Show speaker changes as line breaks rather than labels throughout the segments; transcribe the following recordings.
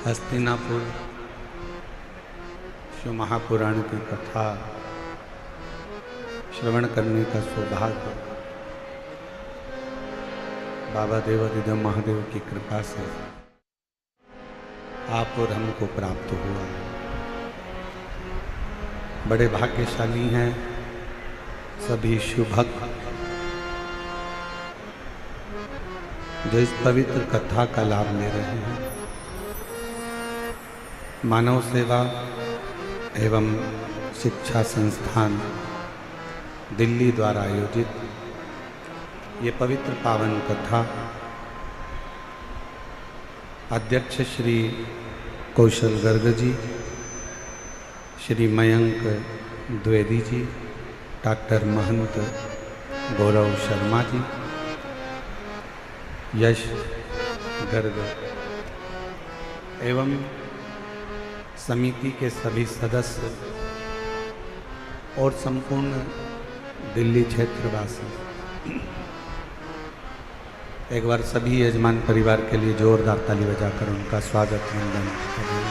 हस्तिनापुर शिव महापुराण की कथा श्रवण करने का सौभाग्य बाबा देवाधिदेव महादेव की कृपा से आप और हमको प्राप्त हुआ। बड़े भाग्यशाली हैं सभी शिव भक्त जो इस पवित्र कथा का लाभ ले रहे हैं। मानव सेवा एवं शिक्षा संस्थान दिल्ली द्वारा आयोजित ये पवित्र पावन कथा अध्यक्ष श्री कौशल गर्ग जी, श्री मयंक द्विवेदी जी, डॉक्टर महंत गौरव शर्मा जी, यश गर्ग एवं समिति के सभी सदस्य और संपूर्ण दिल्ली क्षेत्रवासी, एक बार सभी यजमान परिवार के लिए जोरदार ताली बजाकर उनका स्वागत वंदन करें।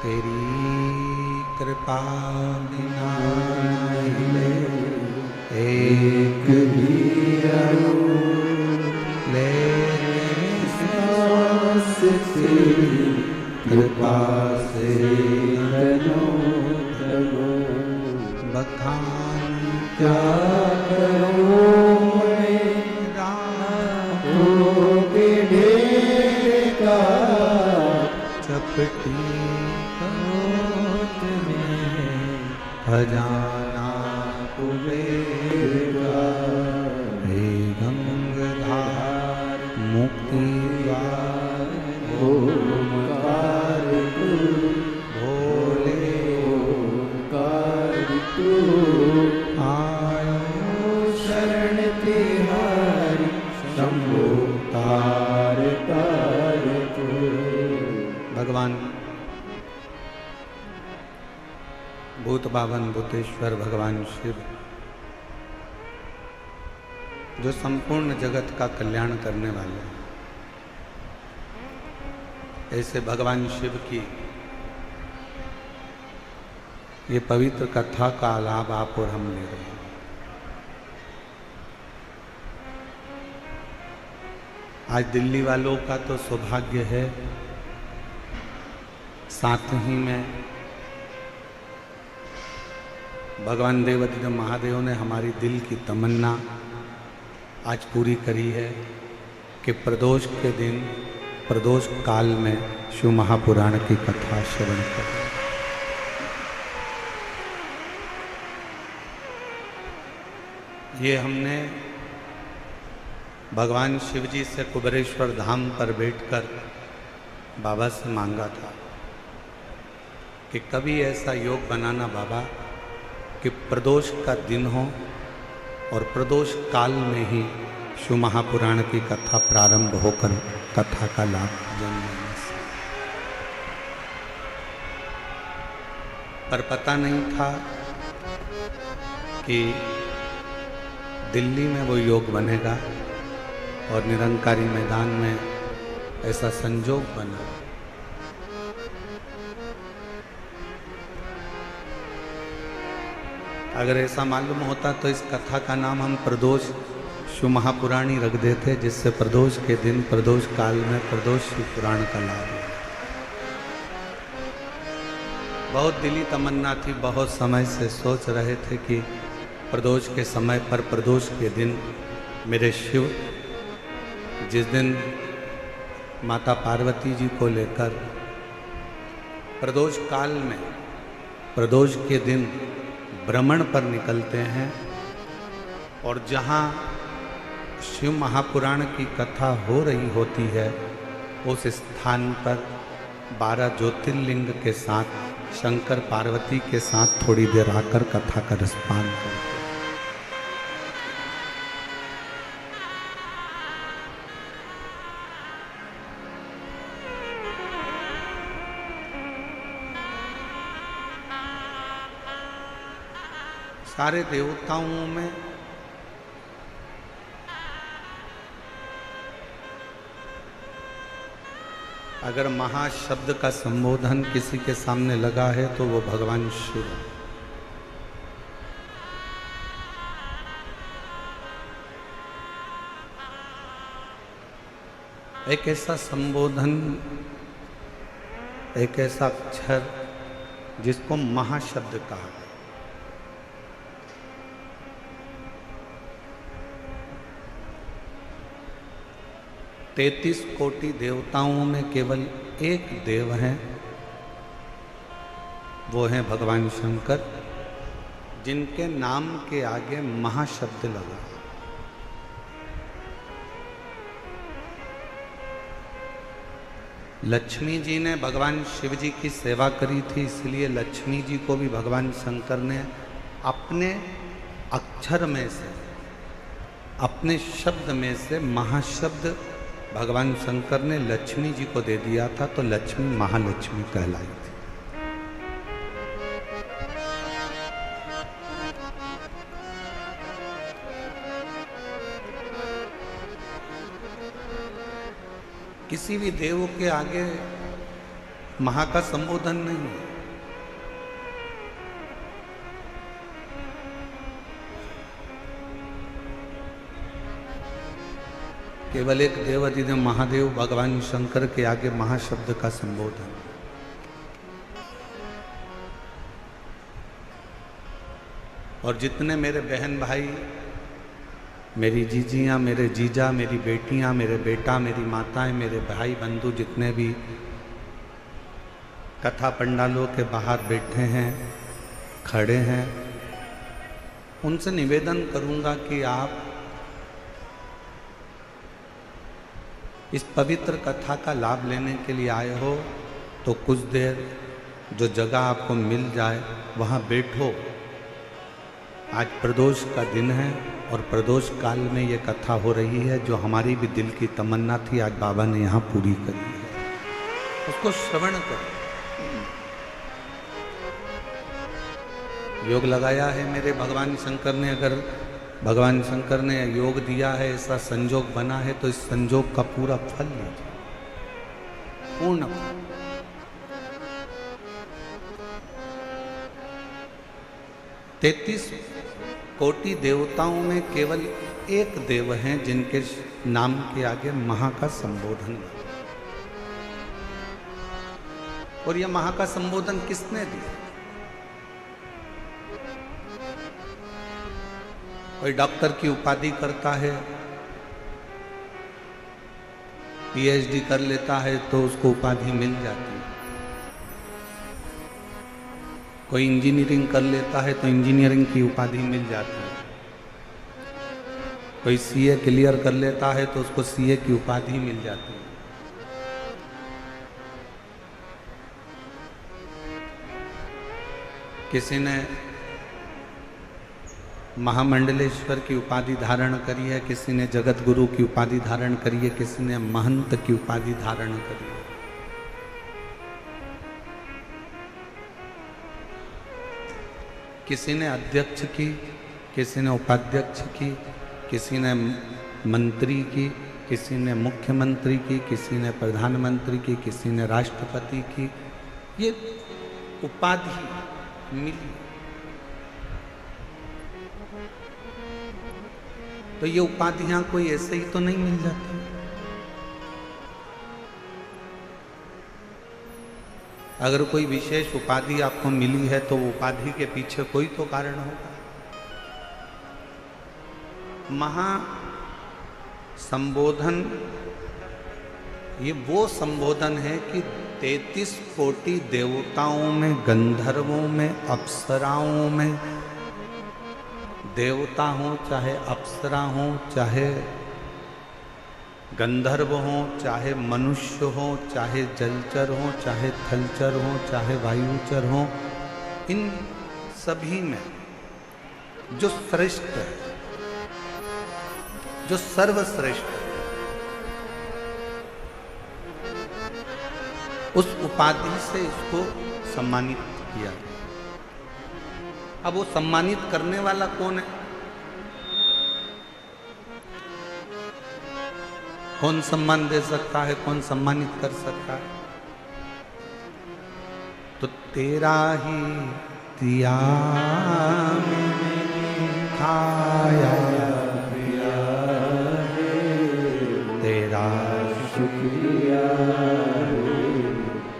तेरी कृपा बिना एक भी ले तेरी कृपा से बखान क्या करूं मेरा के ढेर का चपटी में खजाना कुबेरा हे गंगाधार मुक्ति ओंकार भोले ओंकार आयो शरण तिहारी शंभो तार तार। भगवान भूत बावन भूतेश्वर भगवान शिव जो संपूर्ण जगत का कल्याण करने वाले हैं, ऐसे भगवान शिव की ये पवित्र कथा का लाभ आप और हम ले रहे हैं। आज दिल्ली वालों का तो सौभाग्य है, साथ ही में भगवान देवाधिदेव महादेव ने हमारी दिल की तमन्ना आज पूरी करी है कि प्रदोष के दिन प्रदोष काल में शिव महापुराण की कथा श्रवण करें। ये हमने भगवान शिव जी से कुबेरेश्वर धाम पर बैठकर बाबा से मांगा था कि कभी ऐसा योग बनाना बाबा कि प्रदोष का दिन हो और प्रदोष काल में ही शिव महापुराण की कथा प्रारंभ होकर कथा का लाभ जन लेने से। पर पता नहीं था कि दिल्ली में वो योग बनेगा और निरंकारी मैदान में ऐसा संजोग बना। अगर ऐसा मालूम होता तो इस कथा का नाम हम प्रदोष शिव महापुराणी रख देते, जिससे प्रदोष के दिन प्रदोष काल में प्रदोष शिव पुराण का लाभ है। बहुत दिली तमन्ना थी, बहुत समय से सोच रहे थे कि प्रदोष के समय पर प्रदोष के दिन मेरे शिव जिस दिन माता पार्वती जी को लेकर प्रदोष काल में प्रदोष के दिन भ्रमण पर निकलते हैं और जहाँ शिव महापुराण की कथा हो रही होती है उस स्थान पर 12 ज्योतिर्लिंग के साथ शंकर पार्वती के साथ थोड़ी देर आकर कथा का रसपान करते हैं। सारे देवताओं में अगर महाशब्द का संबोधन किसी के सामने लगा है तो वो भगवान शिव है। एक ऐसा संबोधन, एक ऐसा अक्षर जिसको महाशब्द कहा है। तैतीस कोटि देवताओं में केवल एक देव है, वो है भगवान शंकर, जिनके नाम के आगे महाशब्द लगा। लक्ष्मी जी ने भगवान शिव जी की सेवा करी थी, इसलिए लक्ष्मी जी को भी भगवान शंकर ने अपने अक्षर में से, अपने शब्द में से महाशब्द भगवान शंकर ने लक्ष्मी जी को दे दिया था, तो लक्ष्मी महालक्ष्मी कहलाई थी। किसी भी देव के आगे महा का संबोधन नहीं है। केवल एक देव अधिदेव महादेव भगवान शंकर के आगे महाशब्द का संबोधन। और जितने मेरे बहन भाई, मेरी जीजियाँ, मेरे जीजा, मेरी बेटियाँ, मेरे बेटा, मेरी माताएं, मेरे भाई बंधु जितने भी कथा पंडालों के बाहर बैठे हैं, खड़े हैं, उनसे निवेदन करूंगा कि आप इस पवित्र कथा का लाभ लेने के लिए आए हो तो कुछ देर जो जगह आपको मिल जाए वहाँ बैठो। आज प्रदोष का दिन है और प्रदोष काल में ये कथा हो रही है, जो हमारी भी दिल की तमन्ना थी, आज बाबा ने यहाँ पूरी करी है। उसको श्रवण करो। योग लगाया है मेरे भगवान शंकर ने, अगर भगवान शंकर ने योग दिया है, ऐसा संजोग बना है, तो इस संजोग का पूरा फल लीजिए, पूर्ण फल। तैतीस कोटि देवताओं में केवल एक देव हैं जिनके नाम के आगे महा का संबोधन है। और यह महा का संबोधन किसने दिया? कोई डॉक्टर की उपाधि करता है, पीएचडी कर लेता है तो उसको उपाधि मिल जाती है। कोई इंजीनियरिंग कर लेता है तो इंजीनियरिंग की उपाधि मिल जाती है। कोई सीए क्लियर कर लेता है तो उसको सीए की उपाधि मिल जाती है। किसी ने महामंडलेश्वर की उपाधि धारण करी है, किसी ने जगत गुरु की उपाधि धारण करी है, किसी ने महंत की उपाधि धारण करी है। किसी ने अध्यक्ष की, किसी ने उपाध्यक्ष की, किसी ने मंत्री की, किसी ने मुख्यमंत्री की, किसी ने प्रधानमंत्री की, किसी ने राष्ट्रपति की। ये उपाधि मिली। तो ये उपाधियां कोई ऐसे ही तो नहीं मिल जाती। अगर कोई विशेष उपाधि आपको मिली है तो उपाधि के पीछे कोई तो कारण होगा। महा संबोधन ये वो संबोधन है कि 33 कोटि देवताओं में, गंधर्वों में, अप्सराओं में, देवता हो चाहे अप्सरा हो, चाहे गंधर्व हो, चाहे मनुष्य हो, चाहे जलचर हो, चाहे थलचर हो, चाहे वायुचर हो, इन सभी में जो श्रेष्ठ है, जो सर्वश्रेष्ठ है, उस उपाधि से इसको सम्मानित किया। अब वो सम्मानित करने वाला कौन है? कौन सम्मान दे सकता है, कौन सम्मानित कर सकता है? तो तेरा ही दिया खाया पिया तेरा
शुक्रिया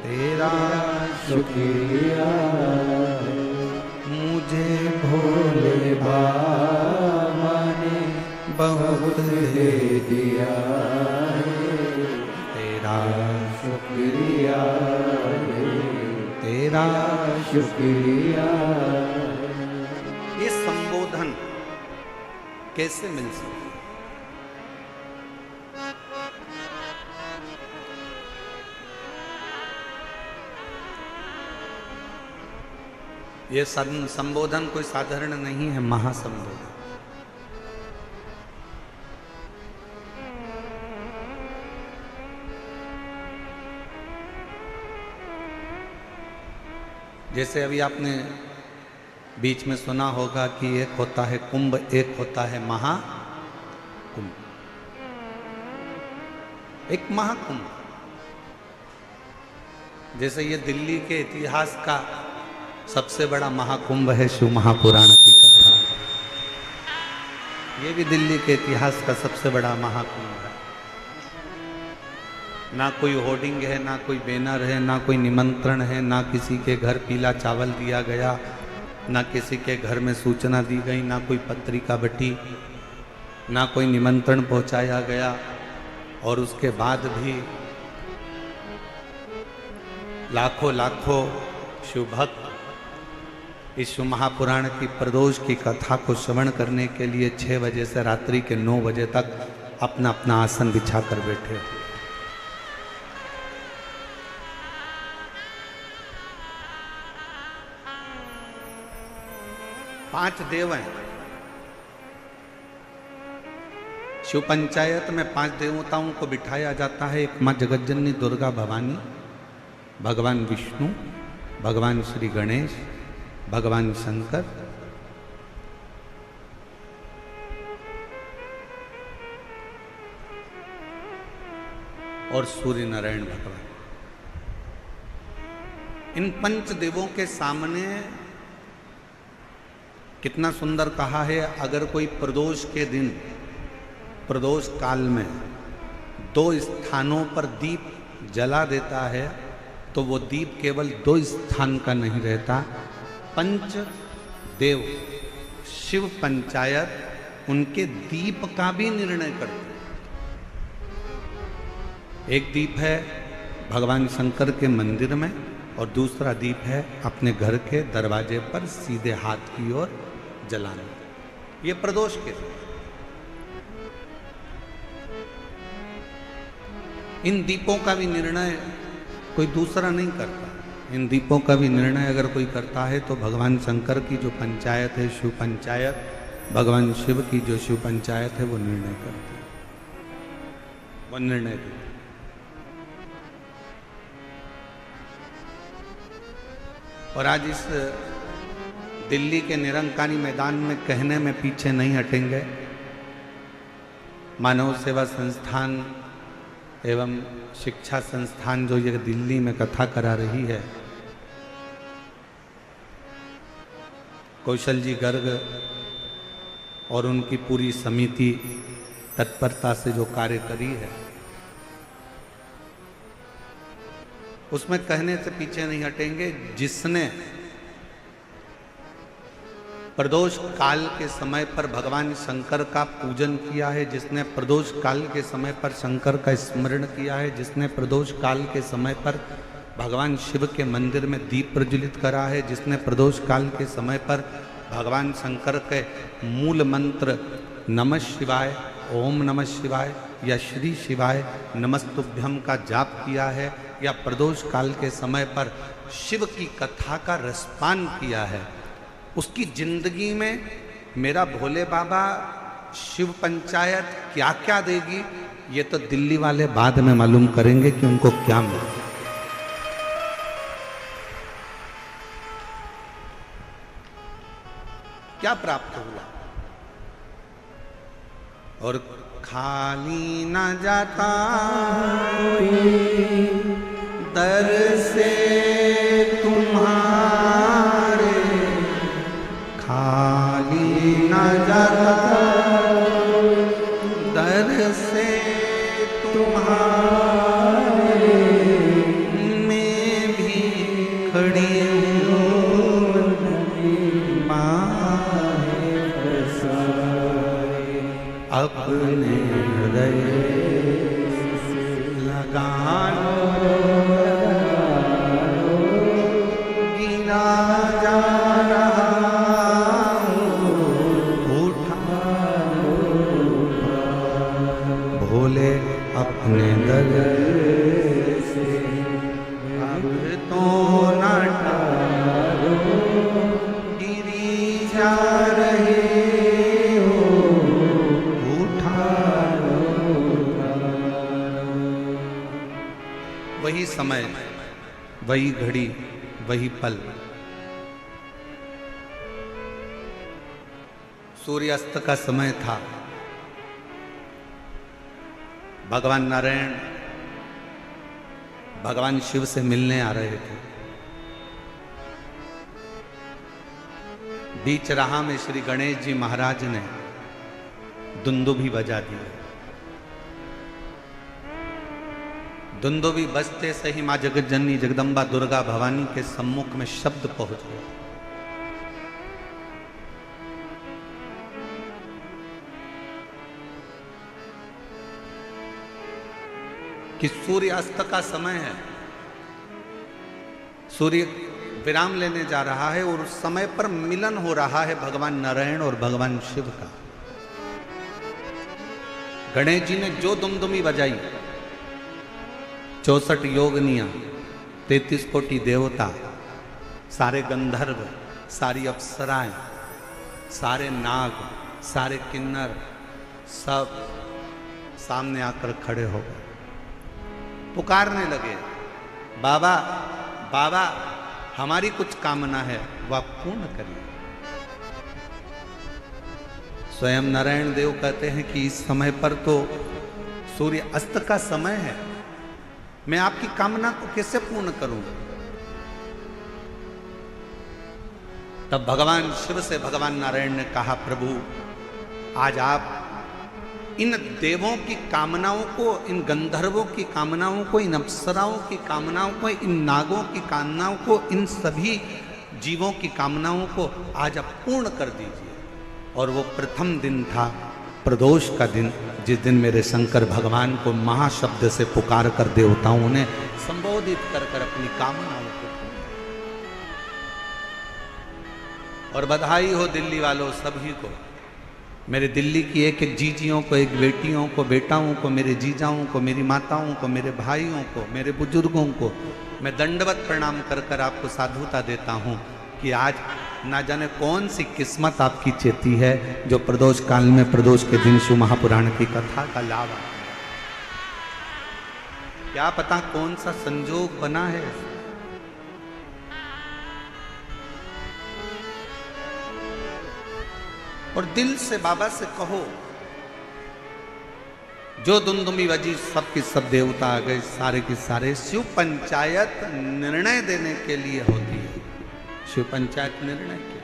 तेरा
शुक्रिया
मुझे भोले
बाबा ने
बहुत
दे दिया
तेरा
शुक्रिया
तेरा
शुक्रिया।
ये संबोधन कैसे मिल सकता? ये संबोधन कोई साधारण नहीं है, महासंबोधन। जैसे अभी आपने बीच में सुना होगा कि एक होता है कुंभ, एक होता है महाकुंभ। एक महाकुंभ, जैसे ये दिल्ली के इतिहास का सबसे बड़ा महाकुंभ है शिव महापुराण की कथा। ये भी दिल्ली के इतिहास का सबसे बड़ा महाकुंभ है। ना कोई होर्डिंग है, ना कोई बैनर है, ना कोई निमंत्रण है, ना किसी के घर पीला चावल दिया गया, ना किसी के घर में सूचना दी गई, ना कोई पत्रिका बटी, ना कोई निमंत्रण पहुंचाया गया। और उसके बाद भी लाखों लाखों शिव भक्त इस शिव महापुराण की प्रदोष की कथा को श्रवण करने के लिए 6 बजे से रात्रि के 9 बजे तक अपना अपना आसन बिछा कर बैठे। पांच देव हैं शिव पंचायत में। 5 देवताओं को बिठाया जाता है। एक माँ जगतजननी दुर्गा भवानी, भगवान विष्णु, भगवान श्री गणेश, भगवान शंकर, और सूर्य नारायण भगवान। इन पंच देवों के सामने कितना सुंदर कहा है, अगर कोई प्रदोष के दिन, प्रदोष काल में 2 स्थानों पर दीप जला देता है तो वो दीप केवल 2 स्थान का नहीं रहता। पंच देव शिव पंचायत उनके दीप का भी निर्णय करते हैं। एक दीप है भगवान शंकर के मंदिर में और दूसरा दीप है अपने घर के दरवाजे पर सीधे हाथ की ओर जलाना। ये प्रदोष के दिन। इन दीपों का भी निर्णय कोई दूसरा नहीं करता। इन दीपों का भी निर्णय अगर कोई करता है तो भगवान शंकर की जो पंचायत है शिव पंचायत, भगवान शिव की जो शिव पंचायत है वो निर्णय करती है, वो निर्णय देती है। और आज इस दिल्ली के निरंकारी मैदान में कहने में पीछे नहीं हटेंगे। मानव सेवा संस्थान एवं शिक्षा संस्थान जो ये दिल्ली में कथा करा रही है, कौशल जी गर्ग और उनकी पूरी समिति तत्परता से जो कार्य करी है, उसमें कहने से पीछे नहीं हटेंगे। जिसने प्रदोष काल के समय पर भगवान शंकर का पूजन किया है, जिसने प्रदोष काल के समय पर शंकर का स्मरण किया है, जिसने प्रदोष काल के समय पर भगवान शिव के मंदिर में दीप प्रज्वलित करा है, जिसने प्रदोष काल के समय पर भगवान शंकर के मूल मंत्र नमः शिवाय, ओम नमः शिवाय या श्री शिवाय नमस्तुभ्यम का जाप किया है, या प्रदोष काल के समय पर शिव की कथा का रसपान किया है, उसकी जिंदगी में मेरा भोले बाबा शिव पंचायत क्या क्या देगी, ये तो दिल्ली वाले बाद में मालूम करेंगे कि उनको क्या मिला। क्या प्राप्त हुआ। और खाली न जाता दर से तुम्हारे, खाली न जाता दर से तुम्हारे, मैं भी खड़ी हूँ अपने हृदय लगा लो, गिना जा रहा हूँ, उठा भोले अपने दर से अब तो न टालो, गिरी जा रहे वही समय, वही घड़ी, वही पल। सूर्यास्त का समय था। भगवान नारायण भगवान शिव से मिलने आ रहे थे। बीच राह में श्री गणेश जी महाराज ने दुंदुभी बजा दी। दुंदुभी बजते से ही मां जगत जननी जगदम्बा दुर्गा भवानी के सम्मुख में शब्द पहुंच गए। कि सूर्यास्त का समय है, सूर्य विराम लेने जा रहा है और उस समय पर मिलन हो रहा है भगवान नारायण और भगवान शिव का। गणेश जी ने जो दुमदुमी बजाई, 64 योगनिया, 33 कोटि देवता, सारे गंधर्व, सारी अप्सराएं, सारे नाग, सारे किन्नर, सब सामने आकर खड़े हो गए, पुकारने लगे, बाबा बाबा हमारी कुछ कामना है वह आप पूर्ण करिए। स्वयं नारायण देव कहते हैं कि इस समय पर तो सूर्य अस्त का समय है, मैं आपकी कामना को कैसे पूर्ण करूं। तब भगवान शिव से भगवान नारायण ने कहा, प्रभु आज आप इन देवों की कामनाओं को, इन गंधर्वों की कामनाओं को, इन अप्सराओं की कामनाओं को, इन नागों की कामनाओं को, इन सभी जीवों की कामनाओं को आज आप पूर्ण कर दीजिए। और वो प्रथम दिन था, प्रदोष का दिन, जिस दिन मेरे शंकर भगवान को महाशब्द से पुकार कर देवताओं ने संबोधित कर कर अपनी कामनाओं को। और बधाई हो दिल्ली वालों सभी को, मेरे दिल्ली की एक एक जीजियों को, एक बेटियों को, बेटाओं को, मेरे जीजाओं को, मेरी माताओं को, मेरे भाइयों को, मेरे बुजुर्गों को मैं दंडवत प्रणाम कर कर आपको साधुता देता हूं कि आज ना जाने कौन सी किस्मत आपकी चेती है जो प्रदोष काल में, प्रदोष के दिन शिव महापुराण की कथा का लाभ आ, क्या पता कौन सा संजोग बना है। और दिल से बाबा से कहो, जो दुमदुमी बजी सब की सब देवता आ गए, सारे की सारे। शिव पंचायत निर्णय देने के लिए होती है, शिव पंचायत निर्णय के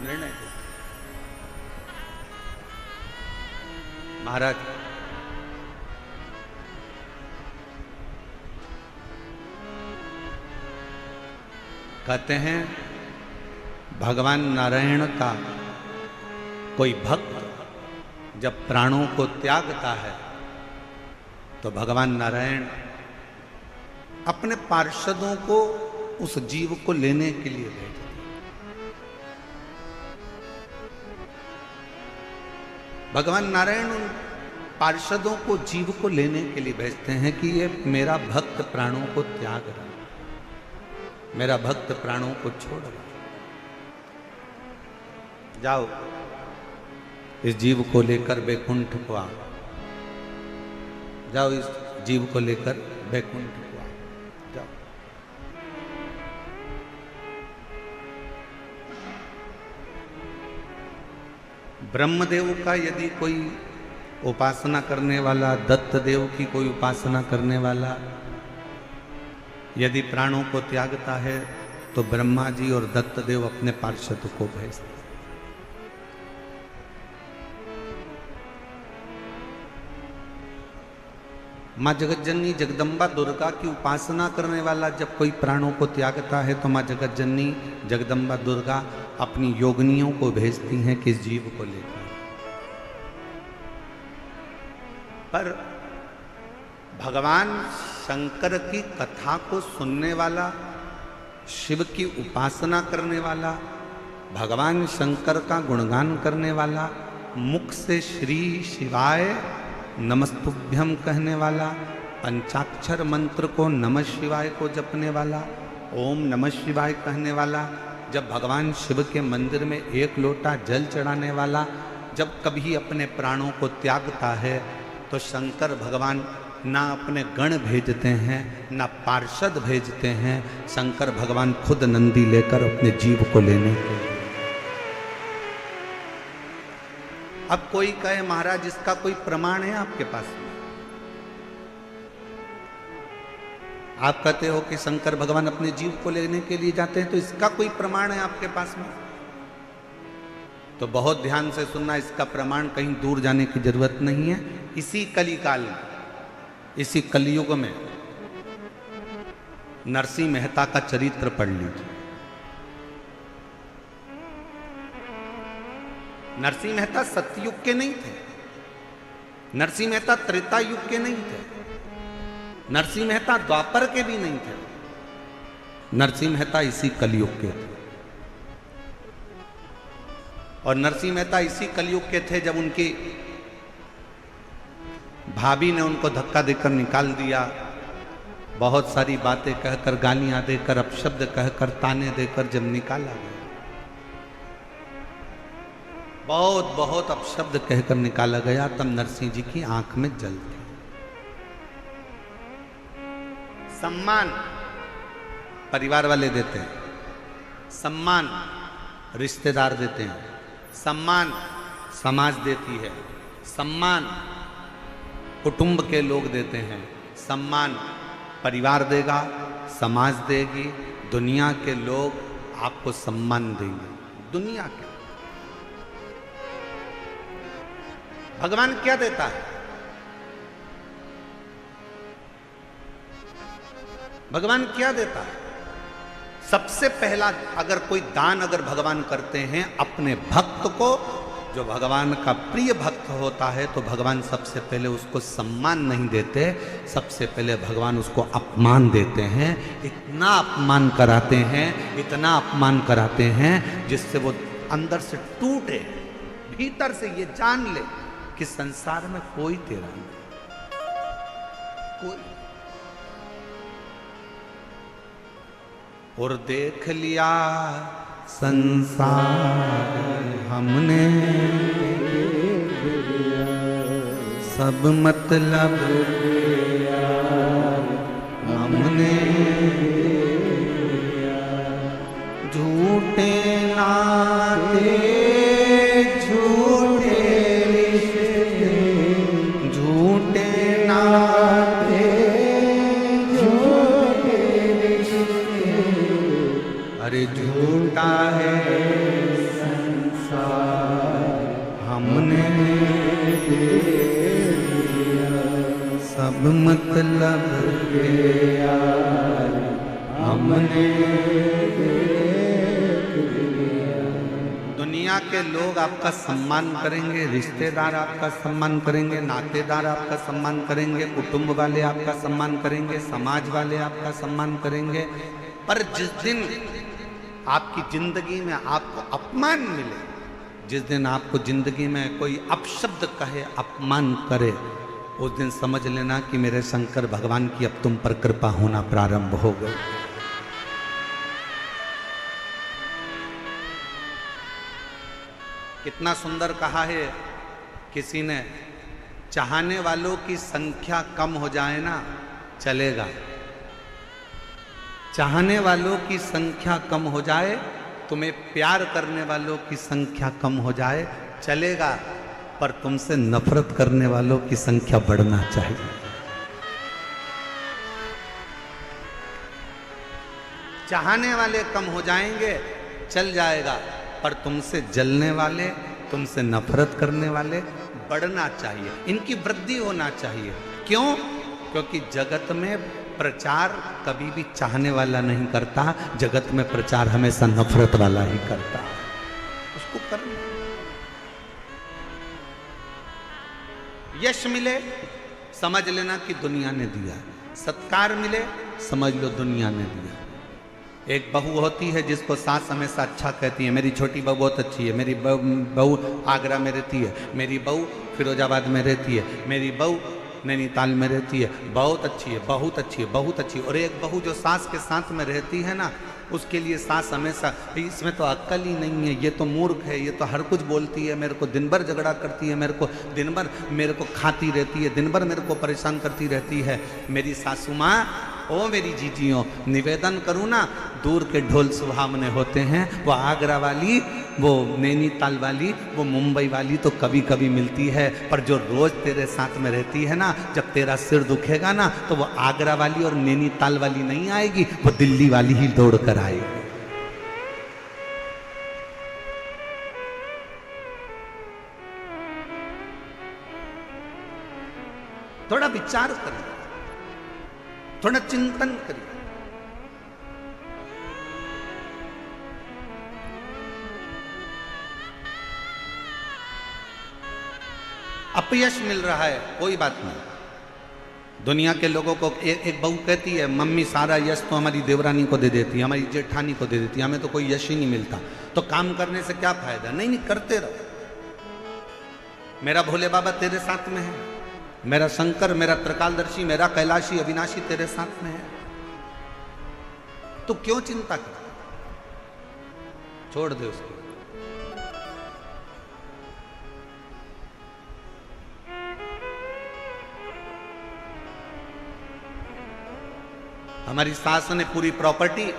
निर्णय देती। महाराज कहते हैं, भगवान नारायण का कोई भक्त जब प्राणों को त्यागता है तो भगवान नारायण अपने पार्षदों को उस जीव को लेने के लिए भेजते हैं। भगवान नारायण उन पार्षदों को जीव को लेने के लिए भेजते हैं कि ये मेरा भक्त प्राणों को त्याग रहा, मेरा भक्त प्राणों को छोड़ रहा, जाओ इस जीव को लेकर बैकुंठ को आओ, जाओ इस जीव को लेकर बैकुंठ को आओ, जाओ। ब्रह्मदेव का यदि कोई उपासना करने वाला, दत्त देव की कोई उपासना करने वाला यदि प्राणों को त्यागता है तो ब्रह्मा जी और दत्त देव अपने पार्षद को भेजते। माँ जगतजननी जगदम्बा दुर्गा की उपासना करने वाला जब कोई प्राणों को त्यागता है तो माँ जगतजननी जगदम्बा दुर्गा अपनी योगिनियों को भेजती हैं किस जीव को लेकर। पर भगवान शंकर की कथा को सुनने वाला, शिव की उपासना करने वाला, भगवान शंकर का गुणगान करने वाला, मुख से श्री शिवाय नमस्तुभ्यम कहने वाला, पंचाक्षर मंत्र को नमः शिवाय को जपने वाला, ओम नमः शिवाय कहने वाला, जब भगवान शिव के मंदिर में एक लोटा जल चढ़ाने वाला जब कभी अपने प्राणों को त्यागता है तो शंकर भगवान ना अपने गण भेजते हैं ना पार्षद भेजते हैं, शंकर भगवान खुद नंदी लेकर अपने जीव को लेने के लिए। अब कोई कहे महाराज इसका कोई प्रमाण है आपके पास में? आप कहते हो कि शंकर भगवान अपने जीव को लेने के लिए जाते हैं, तो इसका कोई प्रमाण है आपके पास में? तो बहुत ध्यान से सुनना, इसका प्रमाण कहीं दूर जाने की जरूरत नहीं है। इसी कलिकाल में, इसी कलयुग में नरसिंह मेहता का चरित्र पढ़ लीजिए। नरसिंह मेहता सतयुग के नहीं थे, नरसिंह मेहता त्रेता युग के नहीं थे, नरसिंह मेहता द्वापर के भी नहीं थे, नरसिंह मेहता इसी कलयुग के थे। और नरसिंह मेहता इसी कलयुग के थे जब उनकी भाभी ने उनको धक्का देकर निकाल दिया, बहुत सारी बातें कहकर, गालियां देकर, अपशब्द कहकर, ताने देकर जब निकाला गया, बहुत बहुत अपशब्द कहकर निकाला गया, तब नरसिंह जी की आंख में जल थी। सम्मान परिवार वाले देते हैं, सम्मान रिश्तेदार देते हैं, सम्मान समाज देती है, सम्मान कुटुंब के लोग देते हैं, सम्मान परिवार देगा, समाज देगी, दुनिया के लोग आपको सम्मान देंगे। दुनिया के भगवान क्या देता है? भगवान क्या देता है? सबसे पहला अगर कोई दान अगर भगवान करते हैं अपने भक्त को, जो भगवान का प्रिय भक्त होता है, तो भगवान सबसे पहले उसको सम्मान नहीं देते, सबसे पहले भगवान उसको अपमान देते हैं। इतना अपमान कराते हैं, इतना अपमान कराते हैं जिससे वो अंदर से टूटे, भीतर से ये जान ले कि संसार में कोई तेरा नहीं, कोई। और देख लिया संसार हमने, सब मतलब हमने, झूठे नाते झूठे रिश्ते, झूठे नाते झूठे रिश्ते, अरे झूठा है संसार हमने सब मतलब यार हमने। दुनिया के लोग आपका सम्मान करेंगे, रिश्तेदार आपका सम्मान करेंगे, नातेदार आपका सम्मान करेंगे, कुटुंब वाले आपका सम्मान करेंगे, समाज वाले आपका सम्मान करेंगे, पर जिस दिन आपकी जिंदगी में आपको अपमान मिले, जिस दिन आपको जिंदगी में कोई अपशब्द कहे, अपमान करे, उस दिन समझ लेना कि मेरे शंकर भगवान की अब तुम पर कृपा होना प्रारंभ हो गई। कितना सुंदर कहा है किसी ने, चाहने वालों की संख्या कम हो जाए ना चलेगा, चाहने वालों की संख्या कम हो जाए, तुम्हें प्यार करने वालों की संख्या कम हो जाए चलेगा, पर तुमसे नफरत करने वालों की संख्या बढ़ना चाहिए। चाहने वाले कम हो जाएंगे, चल जाएगा, पर तुमसे जलने वाले, तुमसे नफरत करने वाले बढ़ना चाहिए, इनकी वृद्धि होना चाहिए। क्यों? क्योंकि जगत में प्रचार कभी भी चाहने वाला नहीं करता, जगत में प्रचार हमेशा नफरत वाला ही करता है। उसको करना। यश मिले, समझ लेना कि दुनिया ने दिया। सत्कार मिले, समझ लो दुनिया ने दिया। एक बहू होती है जिसको सास हमेशा अच्छा कहती है, मेरी छोटी बहू बहुत अच्छी है, मेरी बहू आगरा में रहती है, मेरी बहू फिरोजाबाद में रहती है, मेरी बहू नैनीताल में रहती है, बहुत अच्छी है, बहुत अच्छी है, बहुत अच्छी है। और एक बहू जो सास के साथ में रहती है ना, उसके लिए सास हमेशा, इसमें तो अक्ल ही नहीं है, ये तो मूर्ख है, ये तो हर कुछ बोलती है, मेरे को दिन भर झगड़ा करती है, मेरे को दिन भर मेरे को खाती रहती है, दिन भर मेरे को परेशान करती रहती है। मेरी सासू माँ, ओ मेरी जीजियों, निवेदन करूँ ना, दूर के ढोल सुहावने होते हैं, वो आगरा वाली, वो नैनीताल वाली, वो मुंबई वाली तो कभी कभी मिलती है, पर जो रोज तेरे साथ में रहती है ना, जब तेरा सिर दुखेगा ना, तो वो आगरा वाली और नैनीताल वाली नहीं आएगी, वो दिल्ली वाली ही दौड़ कर आएगी। थोड़ा विचार करिए, थोड़ा चिंतन करिए। अपयश मिल रहा है, कोई बात नहीं। दुनिया के लोगों को एक बहू कहती है, मम्मी सारा यश तो हमारी देवरानी को दे देती है, हमारी जेठानी को दे देती है, हमें तो कोई यश ही नहीं मिलता, तो काम करने से क्या फायदा। नहीं नहीं, करते रहो। मेरा भोले बाबा तेरे साथ में है, मेरा शंकर, मेरा त्रिकालदर्शी, मेरा कैलाशी अविनाशी तेरे साथ में है, तो क्यों चिंता कर, छोड़ दे उसको। हमारी सास ने पूरी प्रॉपर्टी,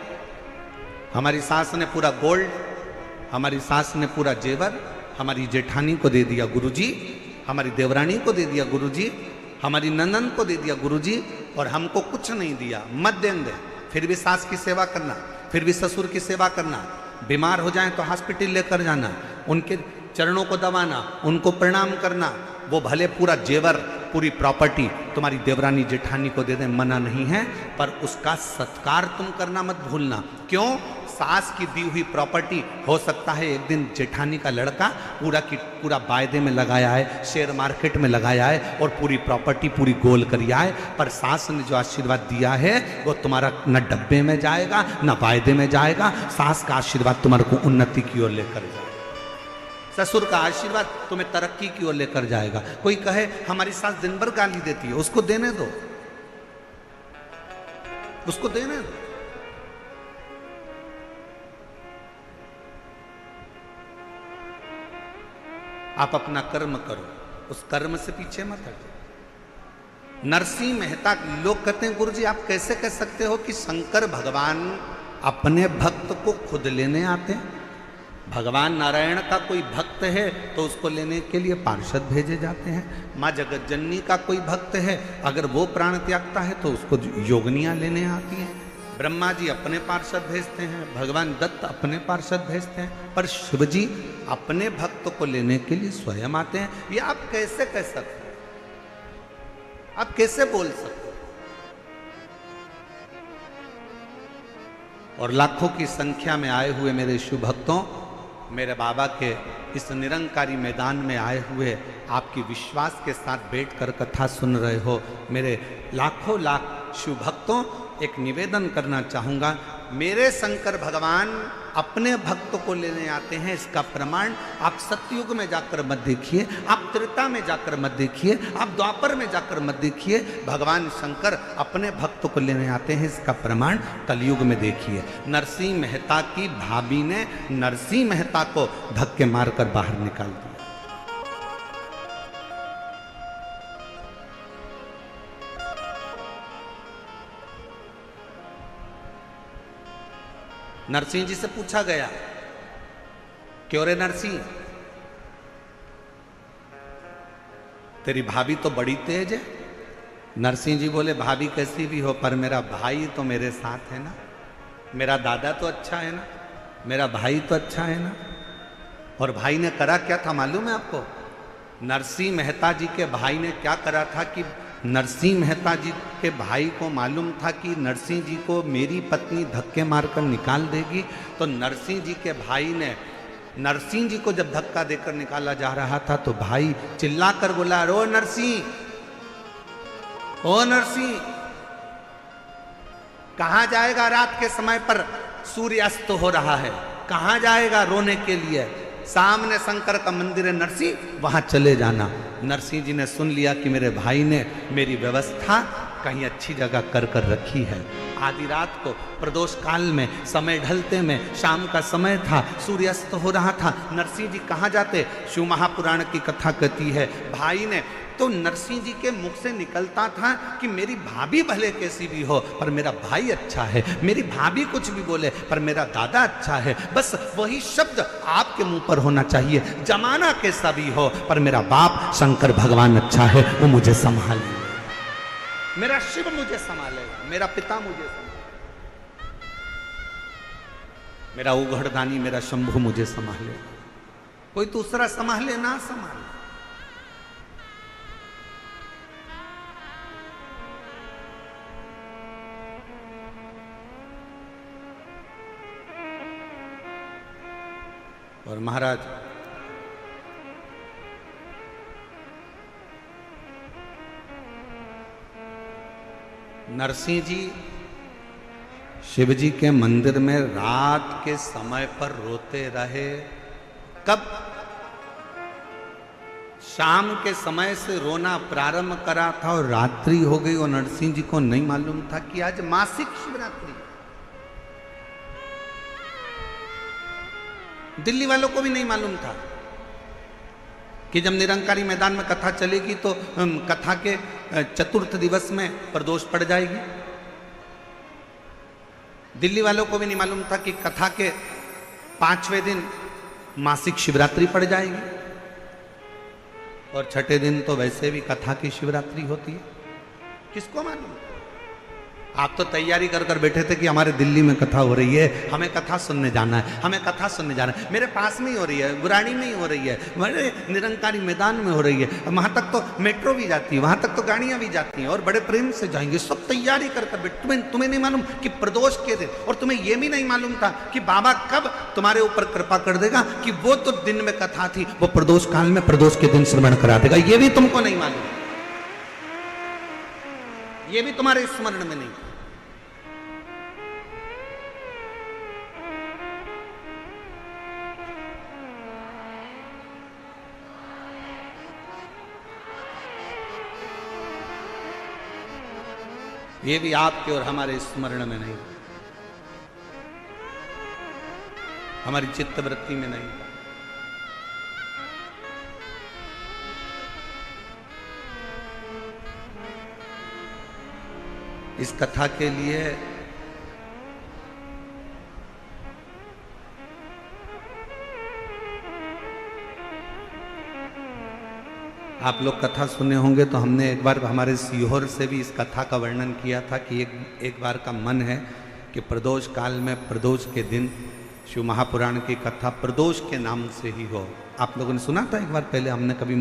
हमारी सास ने पूरा गोल्ड, हमारी सास ने पूरा जेवर हमारी जेठानी को दे दिया गुरुजी, हमारी देवरानी को दे दिया गुरुजी, हमारी नंदन को दे दिया गुरुजी, और हमको कुछ नहीं दिया। मत देंगे, फिर भी सास की सेवा करना, फिर भी ससुर की सेवा करना, बीमार हो जाए तो हॉस्पिटल लेकर जाना, उनके चरणों को दबाना, उनको प्रणाम करना। वो भले पूरा जेवर, पूरी प्रॉपर्टी तुम्हारी देवरानी जेठानी को दे दें, मना नहीं है, पर उसका सत्कार तुम करना मत भूलना। क्यों? सास की दी हुई प्रॉपर्टी हो सकता है एक दिन जेठानी का लड़का पूरा की पूरा वायदे में लगाया है, शेयर मार्केट में लगाया है, और पूरी प्रॉपर्टी पूरी गोल करिया है, पर सास ने जो आशीर्वाद दिया है वो तुम्हारा न डब्बे में जाएगा न वायदे में जाएगा। सास का आशीर्वाद तुम्हारे को उन्नति की ओर लेकर जाएगा, ससुर का आशीर्वाद तुम्हें तरक्की की ओर लेकर जाएगा। कोई कहे हमारी सास दिन भर गाली देती है, उसको देने दो, उसको देने दो। आप अपना कर्म करो, उस कर्म से पीछे मत हटो। नरसिंह मेहता, लोग कहते हैं गुरुजी आप कैसे कह सकते हो कि शंकर भगवान अपने भक्त को खुद लेने आते हैं? भगवान नारायण का कोई भक्त है तो उसको लेने के लिए पार्षद भेजे जाते हैं। माँ जगत जननी का कोई भक्त है, अगर वो प्राण त्यागता है तो उसको योगनियाँ लेने आती हैं। ब्रह्मा जी अपने पार्षद भेजते हैं, भगवान दत्त अपने पार्षद भेजते हैं, पर शिव जी अपने भक्त को लेने के लिए स्वयं आते हैं। ये आप कैसे कह सकते हैं? आप कैसे बोल सकते? और लाखों की संख्या में आए हुए मेरे शिव भक्तों, मेरे बाबा के इस निरंकारी मैदान में आए हुए आपकी विश्वास के साथ बैठकर कथा सुन रहे हो मेरे लाखों लाख शिव भक्तों, एक निवेदन करना चाहूँगा। मेरे शंकर भगवान अपने भक्त को लेने आते हैं, इसका प्रमाण आप सतयुग में जाकर मत देखिए, आप त्रेता में जाकर मत देखिए, आप द्वापर में जाकर मत देखिए। भगवान शंकर अपने भक्त को लेने आते हैं, इसका प्रमाण कलयुग में देखिए। नरसिंह मेहता की भाभी ने नरसिंह मेहता को धक्के मारकर बाहर निकाल दिया। नरसिंह जी से पूछा गया, क्यों रे नरसिंह, तेरी भाभी तो बड़ी तेज है। नरसिंह जी बोले भाभी कैसी भी हो पर मेरा भाई तो मेरे साथ है ना, मेरा दादा तो अच्छा है ना, मेरा भाई तो अच्छा है ना। और भाई ने करा क्या था मालूम है आपको? नरसिंह मेहता जी के भाई ने क्या करा था कि नरसिंह मेहता जी के भाई को मालूम था कि नरसिंह जी को मेरी पत्नी धक्के मारकर निकाल देगी। तो नरसिंह जी के भाई ने नरसिंह जी को जब धक्का देकर निकाला जा रहा था तो भाई चिल्लाकर बोला, रो नरसिंह, ओ नरसिंह, कहां जाएगा? रात के समय पर सूर्य अस्त हो रहा है, कहां जाएगा रोने के लिए? सामने शंकर का मंदिर है नरसिंह, वहां चले जाना। नरसिंह जी ने सुन लिया कि मेरे भाई ने मेरी व्यवस्था कहीं अच्छी जगह कर कर रखी है। आधी रात को प्रदोष काल में समय ढलते में शाम का समय था, सूर्यास्त हो रहा था। नरसिंह जी कहाँ जाते? शिव महापुराण की कथा कहती है भाई ने तो नरसिंह जी के मुख से निकलता था कि मेरी भाभी भले कैसी भी हो पर मेरा भाई अच्छा है, मेरी भाभी कुछ भी बोले पर मेरा दादा अच्छा है। बस वही शब्द आपके मुंह पर होना चाहिए, जमाना कैसा भी हो पर मेरा बाप शंकर भगवान अच्छा है, वो मुझे संभाल, मेरा शिव मुझे संभालेगा, मेरा पिता मुझे संभालेगा, मेरा उघड़दानी मेरा शंभु मुझे संभालेगा, कोई दूसरा संभाले ना संभाले। और महाराज नरसिंह जी शिव जी के मंदिर में रात के समय पर रोते रहे। कब? शाम के समय से रोना प्रारंभ करा था और रात्रि हो गई और नरसिंह जी को नहीं मालूम था कि आज मासिक शिवरात्रि। दिल्ली वालों को भी नहीं मालूम था कि जब निरंकारी मैदान में कथा चलेगी तो कथा के चतुर्थ दिवस में प्रदोष पड़ जाएगी। दिल्ली वालों को भी नहीं मालूम था कि कथा के 5वें दिन मासिक शिवरात्रि पड़ जाएगी और छठे दिन तो वैसे भी कथा की शिवरात्रि होती है। किसको मालूम? आप तो तैयारी कर कर बैठे थे कि हमारे दिल्ली में कथा हो रही है, हमें कथा सुनने जाना है, हमें कथा सुनने जाना है। मेरे पास में ही हो रही है, गुराड़ी में ही हो रही है, मेरे निरंकारी मैदान में हो रही है, वहां तक तो मेट्रो भी जाती है, वहां तक तो गाड़ियां भी जाती हैं और बड़े प्रेम से जाएंगे। सब तैयारी कर कर बैठे। तुम्हें नहीं मालूम कि प्रदोष के दिन, और तुम्हें यह भी नहीं मालूम था कि बाबा कब तुम्हारे ऊपर कृपा कर देगा कि वो तो दिन में कथा थी, वो प्रदोष काल में प्रदोष के दिन श्रवण करा देगा। ये भी तुमको नहीं मालूम, ये भी तुम्हारे स्मरण में नहीं। ये भी आपके और हमारे स्मरण में नहीं, हमारी चित्त वृत्ति में नहीं। इस कथा के लिए आप लोग कथा सुने होंगे तो हमने एक बार हमारे सीहोर से भी इस कथा का वर्णन किया था कि एक बार का मन है कि प्रदोष काल में प्रदोष के दिन शिव महापुराण की कथा प्रदोष के नाम से ही हो। आप लोगों ने सुना था एक बार पहले, हमने कभी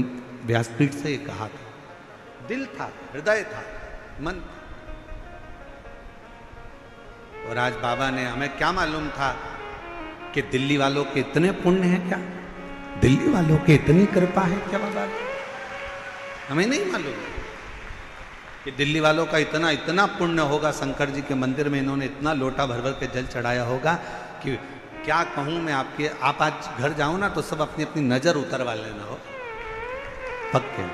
व्यासपीठ से ये कहा था। दिल था, हृदय था, मन था। और आज बाबा ने, हमें क्या मालूम था कि दिल्ली वालों के इतने पुण्य हैं क्या, दिल्ली वालों के इतनी कृपा है क्या बाबा? हमें नहीं मालूम कि दिल्ली वालों का इतना इतना पुण्य होगा। शंकर जी के मंदिर में इन्होंने इतना लोटा भर भर के जल चढ़ाया होगा कि क्या कहूँ मैं आपके। आप आज घर जाओ ना तो सब अपनी अपनी नजर उतरवा लेना हो पक्के।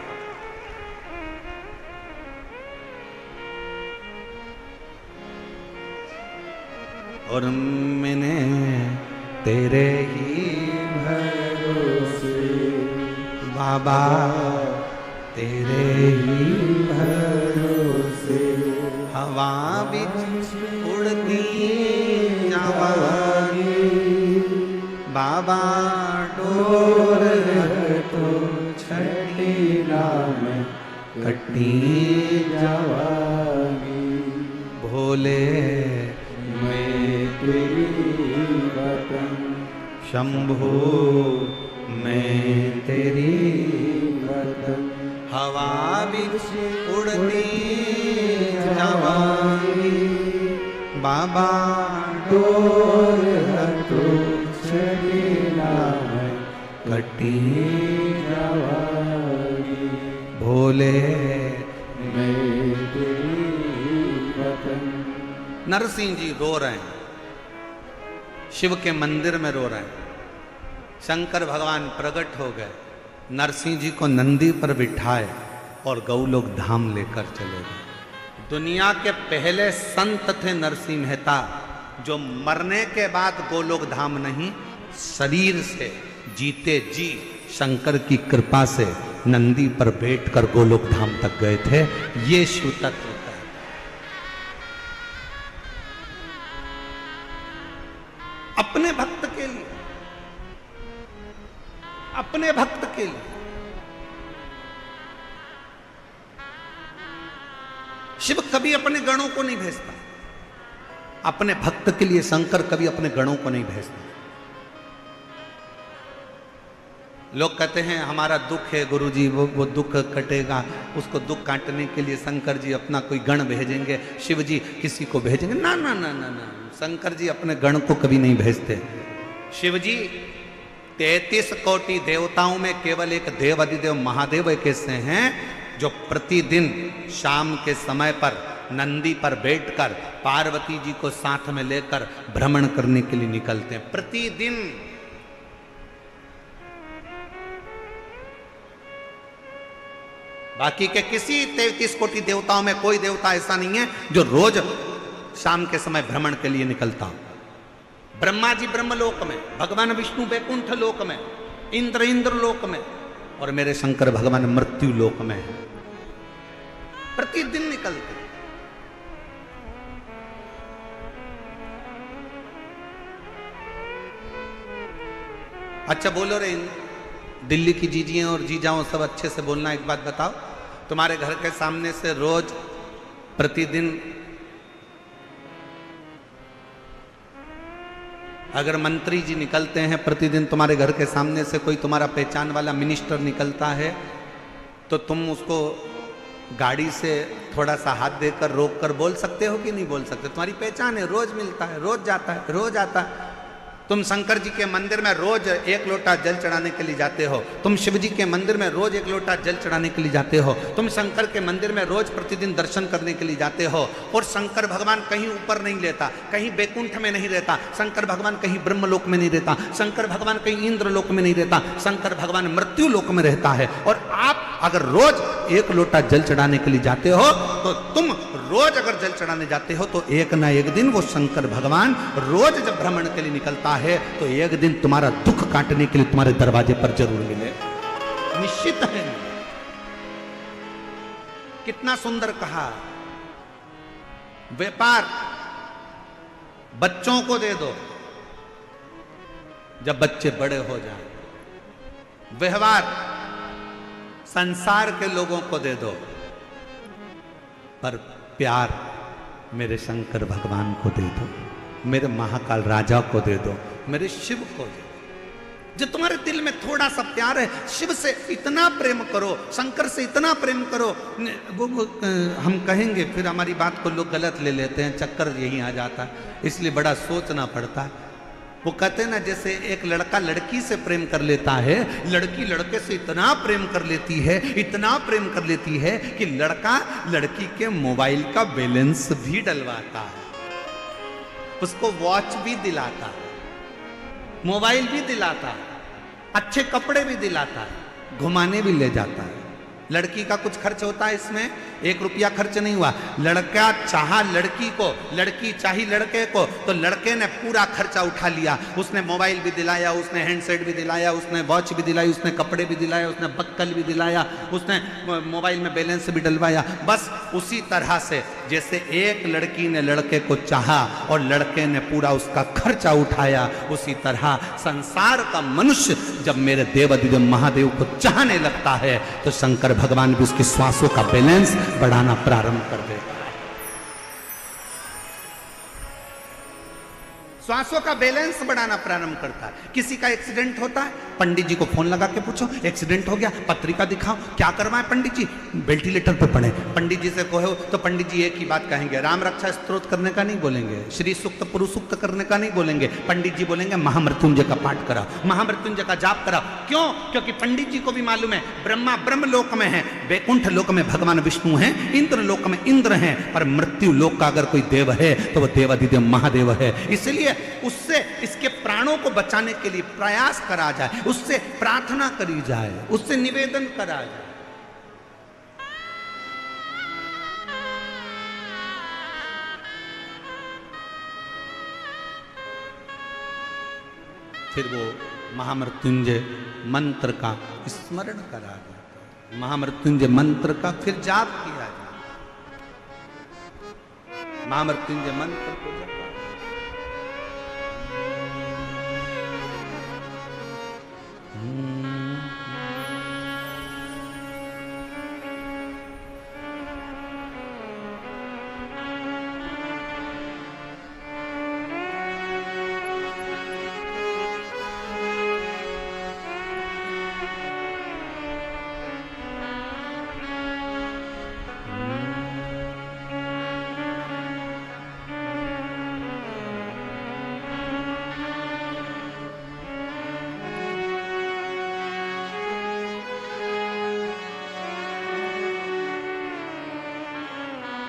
और मैंने तेरे ही भरोसे बाबा, तेरे ही भरोसे हवा बिच उड़ती जावागी बाबा, डोर तो छठी नाम कटी
जावागी।
भोले
मैं तेरी वतन
शंभु मैं तेरी
वतन
हवा बिच उड़ती जावांगी बाबा
डोर हटो छड़ीना है
कटी
जावागी।
भोले
मैं तेरी वतन।
नरसिंह जी रो रहे हैं, शिव के मंदिर में रो रहे हैं। शंकर भगवान प्रकट हो गए, नरसिंह जी को नंदी पर बिठाए और गौलोक धाम लेकर चले गए। दुनिया के पहले संत थे नरसिंह मेहता, जो मरने के बाद गोलोक धाम नहीं, शरीर से जीते जी शंकर की कृपा से नंदी पर बैठकर गोलोक धाम तक गए थे। ये शिव तत्व है। अपने भक्त के लिए, अपने भक्त के लिए शिव कभी अपने गणों को नहीं भेजता। अपने भक्त के लिए शंकर कभी अपने गणों को नहीं भेजता। लोग कहते हैं हमारा दुख है गुरुजी, वो दुख कटेगा, उसको दुख काटने के लिए शंकर जी अपना कोई गण भेजेंगे, शिव जी किसी को भेजेंगे। ना ना ना ना ना, शंकर जी अपने गण को कभी नहीं भेजते। शिव जी 33 कोटि देवताओं में केवल एक देव अधिदेव महादेव एक ऐसे हैं जो प्रतिदिन शाम के समय पर नंदी पर बैठकर पार्वती जी को साथ में लेकर भ्रमण करने के लिए निकलते हैं प्रतिदिन। बाकी के किसी 33 कोटि देवताओं में कोई देवता ऐसा नहीं है जो रोज शाम के समय भ्रमण के लिए निकलता हो। ब्रह्मा जी ब्रह्मलोक में, भगवान विष्णु वैकुंठ लोक में, इंद्र लोक में, और मेरे शंकर भगवान मृत्यु लोक में है। प्रतिदिन निकलते। अच्छा बोलो रे, दिल्ली की जीजियां और जीजाओं सब अच्छे से बोलना। एक बात बताओ, तुम्हारे घर के सामने से रोज प्रतिदिन अगर मंत्री जी निकलते हैं, प्रतिदिन तुम्हारे घर के सामने से कोई तुम्हारा पहचान वाला मिनिस्टर निकलता है, तो तुम उसको गाड़ी से थोड़ा सा हाथ देकर रोक कर बोल सकते हो कि नहीं बोल सकते? तुम्हारी पहचान है, रोज मिलता है, रोज जाता है, रोज आता है। तुम शंकर जी के मंदिर में रोज 1 लोटा जल चढ़ाने के लिए जाते हो, तुम शिव जी के मंदिर में रोज 1 लोटा जल चढ़ाने के लिए जाते हो, तुम शंकर के मंदिर में रोज प्रतिदिन दर्शन करने के लिए जाते हो। और शंकर भगवान कहीं ऊपर नहीं रहता, कहीं बैकुंठ में नहीं रहता, शंकर भगवान कहीं ब्रह्मलोक में नहीं रहता, शंकर भगवान कहीं इंद्रलोक में नहीं रहता, शंकर भगवान मृत्यु लोक में रहता है। और आप अगर रोज 1 लोटा जल चढ़ाने के लिए जाते हो, तो तुम रोज अगर जल चढ़ाने जाते हो तो एक ना एक दिन वो शंकर भगवान रोज जब भ्रमण के लिए निकलता है तो एक दिन तुम्हारा दुख काटने के लिए तुम्हारे दरवाजे पर जरूर मिले, निश्चित है। कितना सुंदर कहा। व्यापार बच्चों को दे दो जब बच्चे बड़े हो जाएं, व्यवहार संसार के लोगों को दे दो, पर प्यार मेरे शंकर भगवान को दे दो, मेरे महाकाल राजा को दे दो, मेरे शिव को दे दो। जो तुम्हारे दिल में थोड़ा सा प्यार है, शिव से इतना प्रेम करो, शंकर से इतना प्रेम करो। वो हम कहेंगे फिर हमारी बात को लोग गलत ले लेते हैं, चक्कर यही आ जाता है, इसलिए बड़ा सोचना पड़ता है। वो कहते हैं ना, जैसे एक लड़का लड़की से प्रेम कर लेता है, लड़की लड़के से इतना प्रेम कर लेती है, इतना प्रेम कर लेती है कि लड़का लड़की के मोबाइल का बैलेंस भी डलवाता है, उसको वॉच भी दिलाता है, मोबाइल भी दिलाता है, अच्छे कपड़े भी दिलाता है, घुमाने भी ले जाता है। लड़की का कुछ खर्च होता है, इसमें 1 रुपया खर्च नहीं हुआ। लड़का चाहा लड़की को, लड़की चाही लड़के को, तो लड़के ने पूरा खर्चा उठा लिया। उसने मोबाइल भी दिलाया, उसने हैंडसेट भी दिलाया, उसने वॉच भी दिलाई, उसने कपड़े भी दिलाया, उसने बक्कल भी दिलाया, उसने मोबाइल में बैलेंस भी डलवाया। बस उसी तरह से जैसे एक लड़की ने लड़के को चाहा और लड़के ने पूरा उसका खर्चा उठाया, उसी तरह संसार का मनुष्य जब मेरे देव अधिदेव महादेव को चाहने लगता है तो शंकर भगवान भी उसके श्वासों का बैलेंस बढ़ाना प्रारंभ कर देता है। श्वासों का बैलेंस बढ़ाना प्रारंभ करता है। किसी का एक्सीडेंट होता है, पंडित जी को फोन लगा के पूछो एक्सीडेंट हो गया, पत्रिका दिखाओ, क्या करवाएं पंडित जी, वेंटिलेटर पे पड़े। पंडित जी से कहो तो पंडित जी एक ही बात कहेंगे, राम रक्षा स्तोत्र करने का नहीं बोलेंगे, श्री सूक्त पुरुष सूक्त करने का नहीं बोलेंगे। पंडित जी बोलेंगे महामृत्युंजय का पाठ कराओ, महामृत्युंजय का जाप कराओ। क्यों? क्योंकि पंडित जी को भी मालूम है ब्रह्मा ब्रह्म लोक में है, वैकुंठ लोक में भगवान विष्णु हैं, इंद्र लोक में इंद्र हैं, पर मृत्यु लोक का अगर कोई देव है तो वह देवाधिदेव महादेव है। इसलिए उससे इसके प्राणों को बचाने के लिए प्रयास करा जाए, उससे प्रार्थना करी जाए, उससे निवेदन करा जाए। फिर वो महामृत्युंजय मंत्र का स्मरण करा जाता है, महामृत्युंजय मंत्र का फिर जाप किया जाता है। महामृत्युंजय मंत्र को जपा।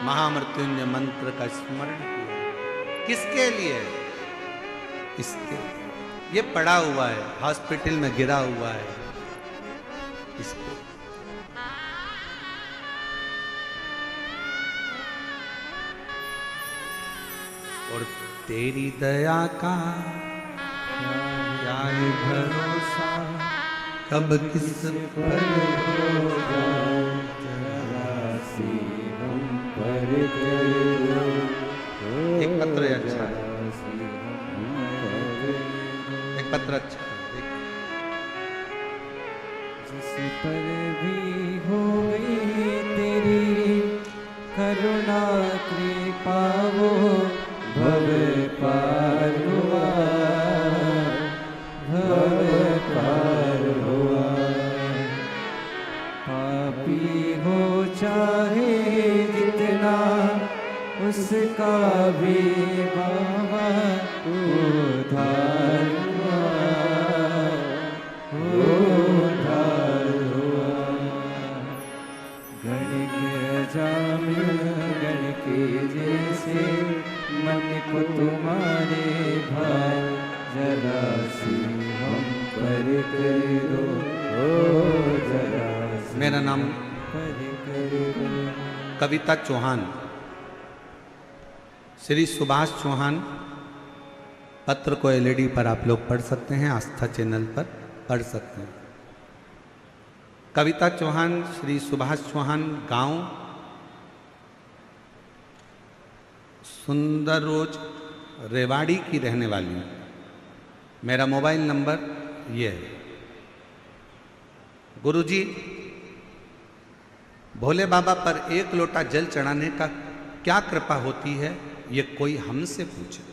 महामृत्युंजय मंत्र का स्मरण किया। किसके लिए? इसके ये पड़ा हुआ है, हॉस्पिटल में गिरा हुआ है, इसको और तेरी दया का क्या है भरोसा, कब किस पर हो जाए, एक पत्र अच्छा है, एक पत्र अच्छा है।
जिस पर भी हो गई तेरी करुणा कृपा वो भव पार हुआ, भव पार हुआ। पापी हो चाहे जितना उसका भी बाबा उद्धार हुआ, उद्धार हुआ। गण के अजामिल गण के जैसे मन को तुम्हारे भाई, जरा सी हम पर कर दो, जरा सी
मेरा नाम
पर कर दो।
कविता चौहान, श्री सुभाष चौहान। पत्र को एलईडी पर आप लोग पढ़ सकते हैं, आस्था चैनल पर पढ़ सकते हैं। कविता चौहान, श्री सुभाष चौहान, गांव सुंदर रोज रेवाड़ी की रहने वाली हूँ। मेरा मोबाइल नंबर ये है। गुरुजी, भोले बाबा पर एक लोटा जल चढ़ाने का क्या कृपा होती है, ये कोई हमसे पूछे।